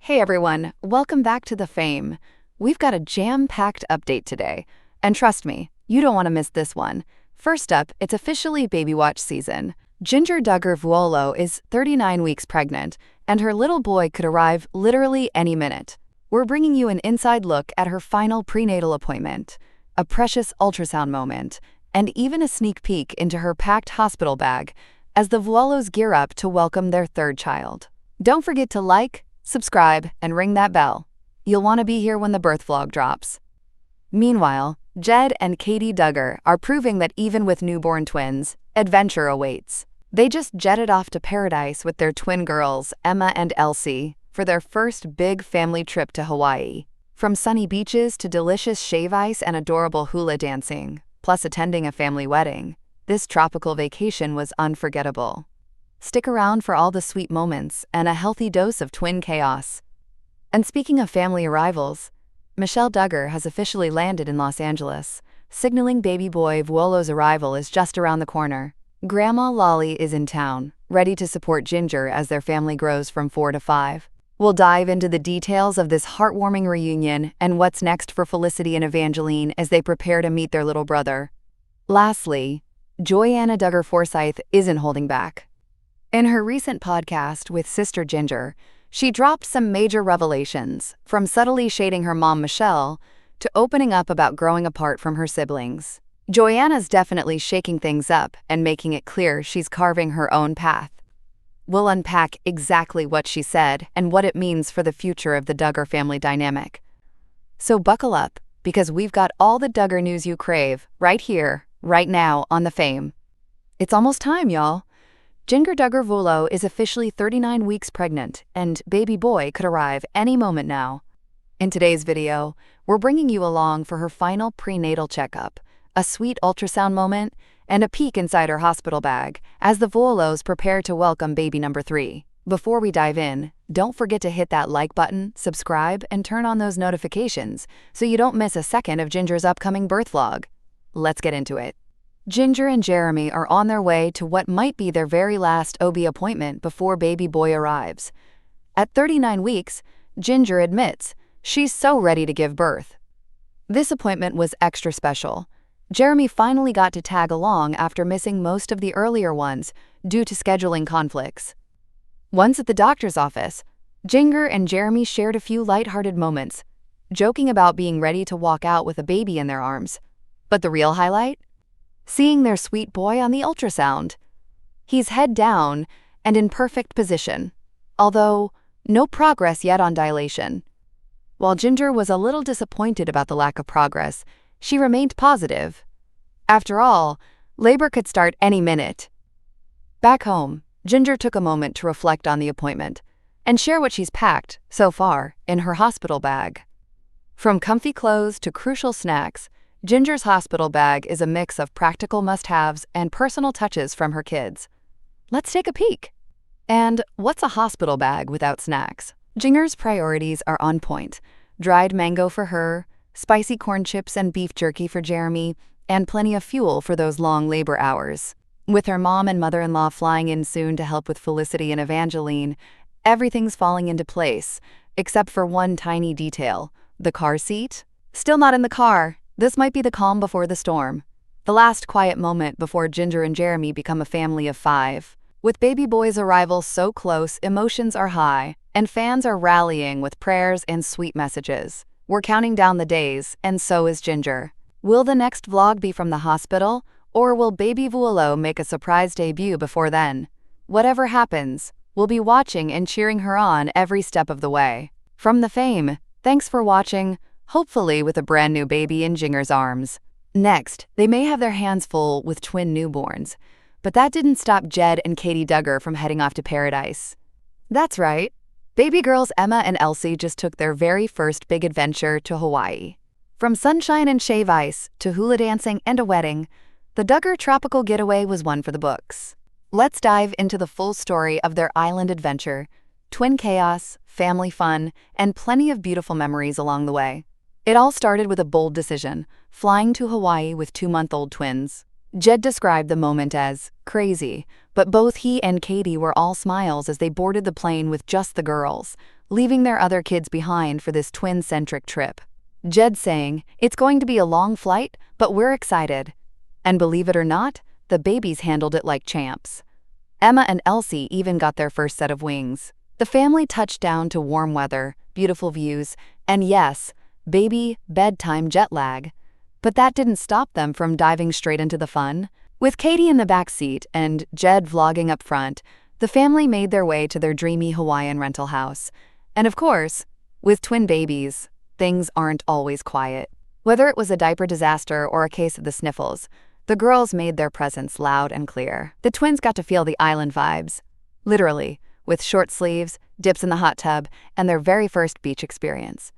Hey everyone, welcome back to The Fame. We've got a jam-packed update today, and trust me, you don't want to miss this one. First up, it's officially baby watch season. Jinger Duggar Vuolo is 39 weeks pregnant, and her little boy could arrive literally any minute. We're bringing you an inside look at her final prenatal appointment, a precious ultrasound moment, and even a sneak peek into her packed hospital bag as the Vuolos gear up to welcome their third child. Don't forget to like, subscribe, and ring that bell. You'll want to be here when the birth vlog drops. Meanwhile, Jed and Katey Duggar are proving that even with newborn twins, adventure awaits. They just jetted off to paradise with their twin girls, Emma and Elsie, for their first big family trip to Hawaii. From sunny beaches to delicious shave ice and adorable hula dancing, plus attending a family wedding, this tropical vacation was unforgettable. Stick around for all the sweet moments and a healthy dose of twin chaos. And speaking of family arrivals, Michelle Duggar has officially landed in Los Angeles, signaling baby boy Vuolo's arrival is just around the corner. Grandma Lolli is in town, ready to support Jinger as their family grows from 4 to 5. We'll dive into the details of this heartwarming reunion and what's next for Felicity and Evangeline as they prepare to meet their little brother. Lastly, Jinger Duggar Forsyth isn't holding back. In her recent podcast with Sister Jinger, she dropped some major revelations, from subtly shading her mom Michelle to opening up about growing apart from her siblings. Joanna's definitely shaking things up and making it clear she's carving her own path. We'll unpack exactly what she said and what it means for the future of the Duggar family dynamic. So buckle up, because we've got all the Duggar news you crave right here, right now on The Fame. It's almost time, y'all. Jinger Duggar Vuolo is officially 39 weeks pregnant, and baby boy could arrive any moment now. In today's video, we're bringing you along for her final prenatal checkup, a sweet ultrasound moment, and a peek inside her hospital bag as the Vuolos prepare to welcome baby number 3. Before we dive in, don't forget to hit that like button, subscribe, and turn on those notifications so you don't miss a second of Jinger's upcoming birth vlog. Let's get into it. Jinger and Jeremy are on their way to what might be their very last OB appointment before baby boy arrives. At 39 weeks, Jinger admits she's so ready to give birth. This appointment was extra special. Jeremy finally got to tag along after missing most of the earlier ones due to scheduling conflicts. Once at the doctor's office, Jinger and Jeremy shared a few lighthearted moments, joking about being ready to walk out with a baby in their arms. But the real highlight? Seeing their sweet boy on the ultrasound. He's head down and in perfect position, although no progress yet on dilation. While Jinger was a little disappointed about the lack of progress, she remained positive. After all, labor could start any minute. Back home, Jinger took a moment to reflect on the appointment and share what she's packed, so far, in her hospital bag. From comfy clothes to crucial snacks, Jinger's hospital bag is a mix of practical must-haves and personal touches from her kids. Let's take a peek. And what's a hospital bag without snacks? Jinger's priorities are on point. Dried mango for her, spicy corn chips and beef jerky for Jeremy, and plenty of fuel for those long labor hours. With her mom and mother-in-law flying in soon to help with Felicity and Evangeline, everything's falling into place, except for one tiny detail: the car seat. Still not in the car. This might be the calm before the storm, the last quiet moment before Jinger and Jeremy become a family of 5. With baby boy's arrival so close, emotions are high, and fans are rallying with prayers and sweet messages. We're counting down the days, and so is Jinger. Will the next vlog be from the hospital, or will baby Vuolo make a surprise debut before then? Whatever happens, we'll be watching and cheering her on every step of the way. From The Fame, thanks for watching, hopefully with a brand new baby in Jinger's arms. Next, they may have their hands full with twin newborns, but that didn't stop Jed and Katey Duggar from heading off to paradise. That's right, baby girls Emma and Elsie just took their very first big adventure to Hawaii. From sunshine and shave ice to hula dancing and a wedding, the Duggar tropical getaway was one for the books. Let's dive into the full story of their island adventure, twin chaos, family fun, and plenty of beautiful memories along the way. It all started with a bold decision, flying to Hawaii with 2-month-old twins. Jed described the moment as crazy, but both he and Katey were all smiles as they boarded the plane with just the girls, leaving their other kids behind for this twin-centric trip. Jed saying, "It's going to be a long flight, but we're excited." And believe it or not, the babies handled it like champs. Emma and Elsie even got their first set of wings. The family touched down to warm weather, beautiful views, and yes, baby bedtime jet lag. But that didn't stop them from diving straight into the fun. With Katey in the back seat and Jed vlogging up front, the family made their way to their dreamy Hawaiian rental house. And of course, with twin babies, things aren't always quiet. Whether it was a diaper disaster or a case of the sniffles, the girls made their presence loud and clear. The twins got to feel the island vibes. Literally, with short sleeves, dips in the hot tub, and their very first beach experience.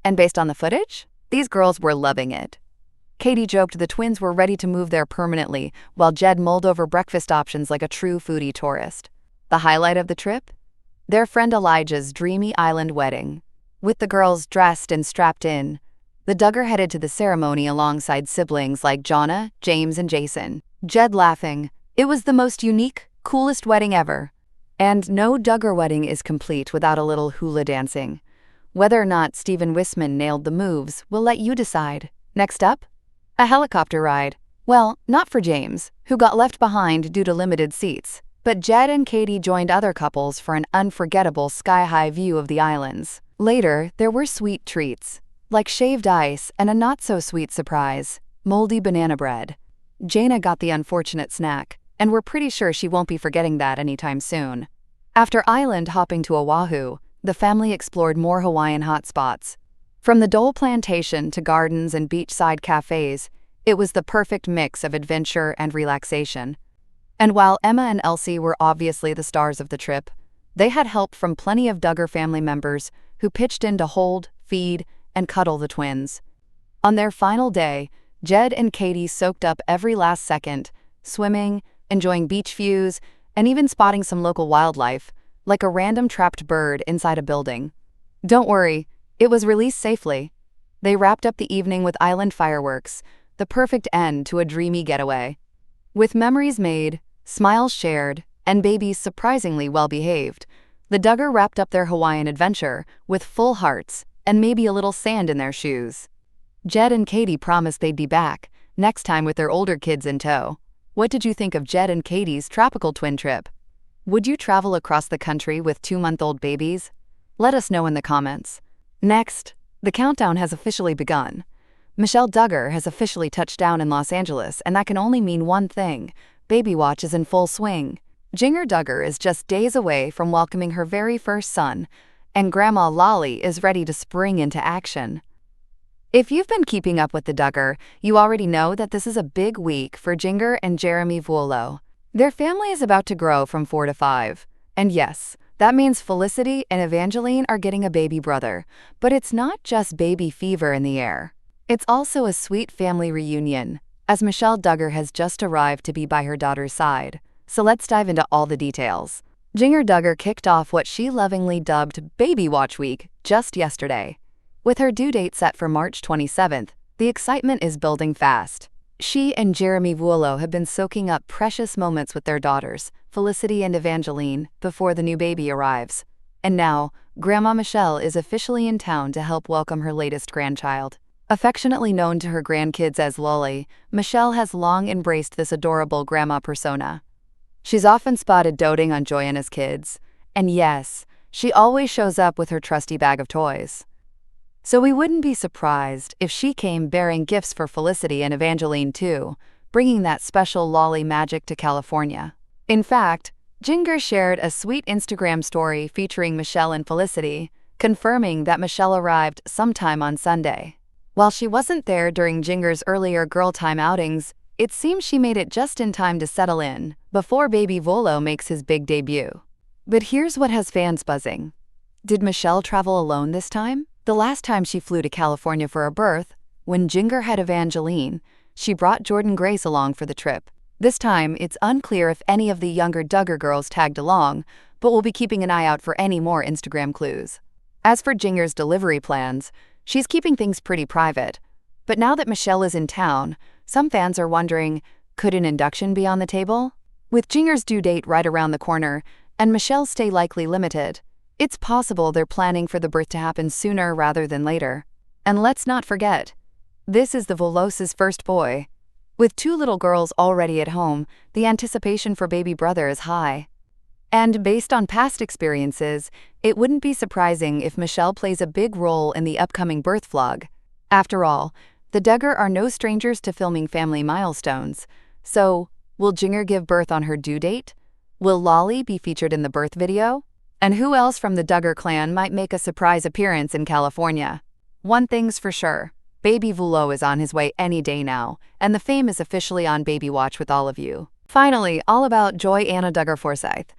And based on the footage, these girls were loving it. Katey joked the twins were ready to move there permanently, while Jed mulled over breakfast options like a true foodie tourist. The highlight of the trip? Their friend Elijah's dreamy island wedding. With the girls dressed and strapped in, the Duggar headed to the ceremony alongside siblings like Jonna, James, and Jason. Jed laughing, "It was the most unique, coolest wedding ever." And no Duggar wedding is complete without a little hula dancing. Whether or not Stephen Wisman nailed the moves, we'll let you decide. Next up, a helicopter ride. Well, not for James, who got left behind due to limited seats, but Jed and Katey joined other couples for an unforgettable sky-high view of the islands. Later, there were sweet treats, like shaved ice and a not-so-sweet surprise, moldy banana bread. Jaina got the unfortunate snack, and we're pretty sure she won't be forgetting that anytime soon. After island hopping to Oahu, the family explored more Hawaiian hotspots. From the Dole Plantation to gardens and beachside cafes, it was the perfect mix of adventure and relaxation. And while Emma and Elsie were obviously the stars of the trip, they had help from plenty of Duggar family members who pitched in to hold, feed, and cuddle the twins. On their final day, Jed and Katey soaked up every last second, swimming, enjoying beach views, and even spotting some local wildlife, like a random trapped bird inside a building. Don't worry, it was released safely. They wrapped up the evening with island fireworks, the perfect end to a dreamy getaway. With memories made, smiles shared, and babies surprisingly well-behaved, the Duggar wrapped up their Hawaiian adventure with full hearts and maybe a little sand in their shoes. Jed and Katey promised they'd be back, next time with their older kids in tow. What did you think of Jed and Katey's tropical twin trip? Would you travel across the country with 2-month-old babies? Let us know in the comments. Next, the countdown has officially begun. Michelle Duggar has officially touched down in Los Angeles, and that can only mean one thing: baby watch is in full swing. Jinger Duggar is just days away from welcoming her very first son, and Grandma Lolli is ready to spring into action. If you've been keeping up with the Duggar, you already know that this is a big week for Jinger and Jeremy Vuolo. Their family is about to grow from 4 to 5. And yes, that means Felicity and Evangeline are getting a baby brother. But it's not just baby fever in the air. It's also a sweet family reunion, as Michelle Duggar has just arrived to be by her daughter's side. So let's dive into all the details. Jinger Duggar kicked off what she lovingly dubbed Baby Watch Week just yesterday. With her due date set for March 27th, the excitement is building fast. She and Jeremy Vuolo have been soaking up precious moments with their daughters, Felicity and Evangeline, before the new baby arrives. And now, Grandma Michelle is officially in town to help welcome her latest grandchild. Affectionately known to her grandkids as Lolli, Michelle has long embraced this adorable grandma persona. She's often spotted doting on Joanna's kids. And yes, she always shows up with her trusty bag of toys. So we wouldn't be surprised if she came bearing gifts for Felicity and Evangeline too, bringing that special Lolli magic to California. In fact, Jinger shared a sweet Instagram story featuring Michelle and Felicity, confirming that Michelle arrived sometime on Sunday. While she wasn't there during Jinger's earlier girl time outings, it seems she made it just in time to settle in, before baby Vuolo makes his big debut. But here's what has fans buzzing. Did Michelle travel alone this time? The last time she flew to California for a birth, when Jinger had Evangeline, she brought Jordan Grace along for the trip. This time, it's unclear if any of the younger Duggar girls tagged along, but we'll be keeping an eye out for any more Instagram clues. As for Jinger's delivery plans, she's keeping things pretty private. But now that Michelle is in town, some fans are wondering, could an induction be on the table? With Jinger's due date right around the corner and Michelle's stay likely limited, It's possible they're planning for the birth to happen sooner rather than later. And let's not forget, this is the Vuolo's first boy. With 2 little girls already at home, the anticipation for baby brother is high. And based on past experiences, it wouldn't be surprising if Michelle plays a big role in the upcoming birth vlog. After all, the Duggar are no strangers to filming family milestones. So, will Jinger give birth on her due date? Will Lolli be featured in the birth video? And who else from the Duggar clan might make a surprise appearance in California? One thing's for sure, baby Vuolo is on his way any day now, and the fame is officially on baby watch with all of you. Finally, all about Joy-Anna Duggar-Forsythe.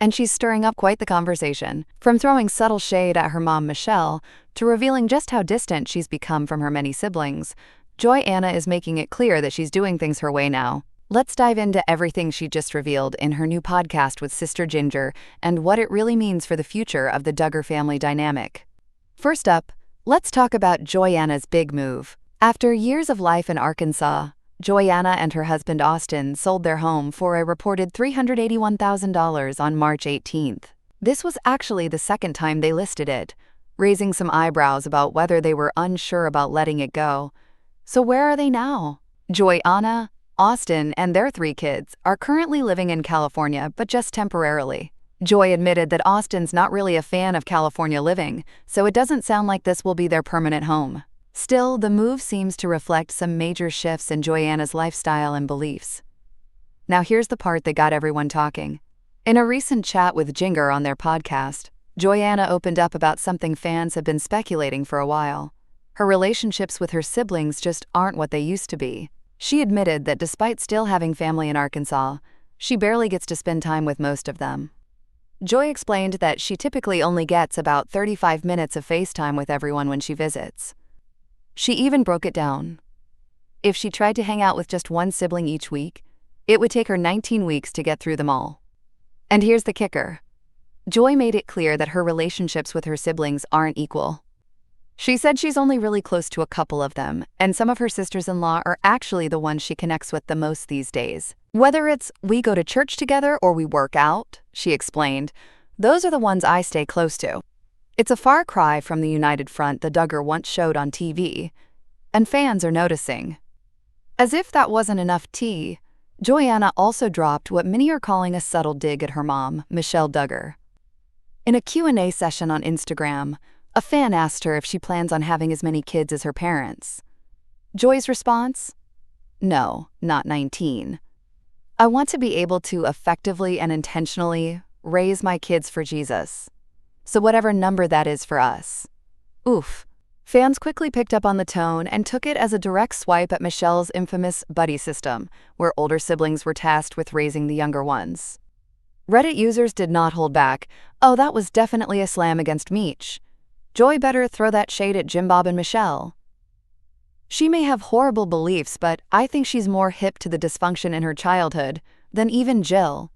And she's stirring up quite the conversation, from throwing subtle shade at her mom Michelle to revealing just how distant she's become from her many siblings. Joy-Anna is making it clear that she's doing things her way now. Let's dive into everything she just revealed in her new podcast with Sister Jinger and what it really means for the future of the Duggar family dynamic. First up, let's talk about Joy-Anna's big move. After years of life in Arkansas, Joy-Anna and her husband Austin sold their home for a reported $381,000 on March 18th. This was actually the second time they listed it, raising some eyebrows about whether they were unsure about letting it go. So where are they now? Joy-Anna, Austin, and their 3 kids are currently living in California, but just temporarily. Joy admitted that Austin's not really a fan of California living, so it doesn't sound like this will be their permanent home. Still, the move seems to reflect some major shifts in Joy-Anna's lifestyle and beliefs. Now here's the part that got everyone talking. In a recent chat with Jinger on their podcast, Joy-Anna opened up about something fans have been speculating for a while. Her relationships with her siblings just aren't what they used to be. She admitted that despite still having family in Arkansas, she barely gets to spend time with most of them. Joy explained that she typically only gets about 35 minutes of FaceTime with everyone when she visits. She even broke it down. If she tried to hang out with just one sibling each week, it would take her 19 weeks to get through them all. And here's the kicker. Joy made it clear that her relationships with her siblings aren't equal. She said she's only really close to a couple of them, and some of her sisters-in-law are actually the ones she connects with the most these days. Whether it's we go to church together or we work out, she explained, those are the ones I stay close to. It's a far cry from the united front the Duggar once showed on TV, and fans are noticing. As if that wasn't enough tea, Joy-Anna also dropped what many are calling a subtle dig at her mom, Michelle Duggar. In a Q&A session on Instagram, a fan asked her if she plans on having as many kids as her parents. Joy's response? No, not 19. I want to be able to effectively and intentionally raise my kids for Jesus. So whatever number that is for us. Oof. Fans quickly picked up on the tone and took it as a direct swipe at Michelle's infamous buddy system, where older siblings were tasked with raising the younger ones. Reddit users did not hold back. Oh, that was definitely a slam against Meech. Joy better throw that shade at Jim Bob and Michelle. She may have horrible beliefs, but I think she's more hip to the dysfunction in her childhood than even Jill.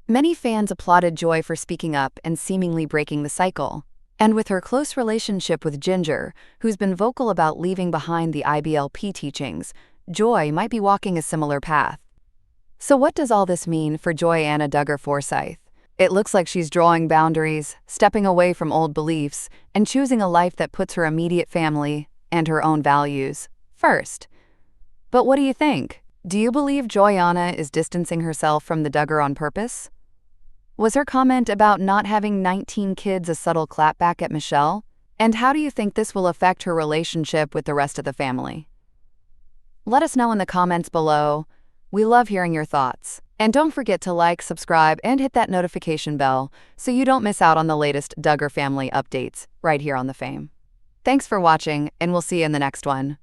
Many fans applauded Joy for speaking up and seemingly breaking the cycle. And with her close relationship with Jinger, who's been vocal about leaving behind the IBLP teachings, Joy might be walking a similar path. So what does all this mean for Joy-Anna Duggar-Forsythe? It looks like she's drawing boundaries, stepping away from old beliefs, and choosing a life that puts her immediate family and her own values first. But what do you think? Do you believe Joy-Anna is distancing herself from the Duggar on purpose? Was her comment about not having 19 kids a subtle clapback at Michelle? And how do you think this will affect her relationship with the rest of the family? Let us know in the comments below. We love hearing your thoughts. And don't forget to like, subscribe, and hit that notification bell so you don't miss out on the latest Duggar family updates right here on The Fame. Thanks for watching, and we'll see you in the next one.